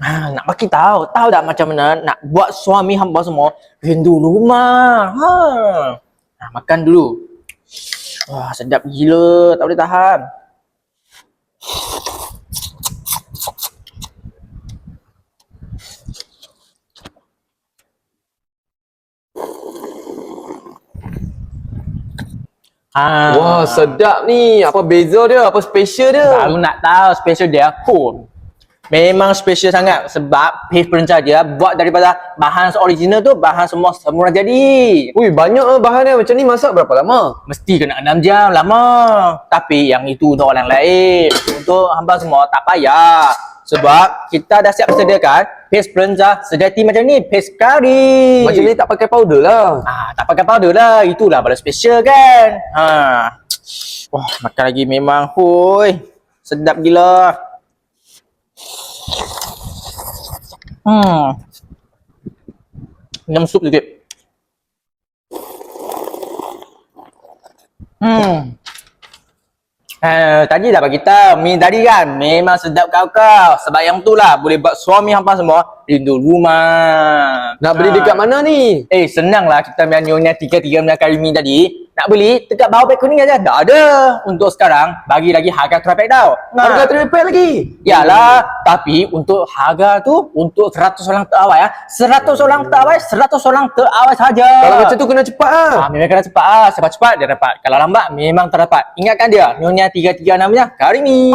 Nak bagi tahu tak macam mana nak buat suami hamba semua rindu rumah. Makan dulu. Wah, sedap gila, tak boleh tahan. Wah, sedap ni. Apa beza dia? Apa special dia? Baru nak tahu special dia. Memang special sangat sebab paste perenca dia buat daripada bahan original tu, bahan semua jadi. Ui, banyak lah bahan dia. Macam ni masak berapa lama? Mesti kena 6 jam lama. Tapi yang itu untuk orang lain. Untuk hamba semua tak payah. Sebab kita dah siap sediakan paste perenca sejati macam ni, paste kari. Macam ni tak pakai powder lah. Tak pakai powder lah. Itulah paling special kan. Wah, makan lagi memang. Sedap gila. Minum sup sikit. Tadi dah bagi tahu mi tadi kan memang sedap kau. Sebab yang tu lah boleh buat suami hampa semua rindu rumah. Nak beli dekat mana ni? Senang lah kita punya nyonya 3 kari mi tadi. Nak beli dekat bawah beg kuning aja. Dah ada. Untuk sekarang bagi lagi harga tripek tau. Harga tripek lagi? Yalah, tapi untuk harga tu untuk 100 orang terawal ya. 100 orang terawal, 100 orang terawal saja. Kalau macam tu kena cepat lah. Memang kena cepat lah. Cepat-cepat dia dapat. Kalau lambat memang tak dapat. Ingatkan dia, Nyonya 336 nya Karimi.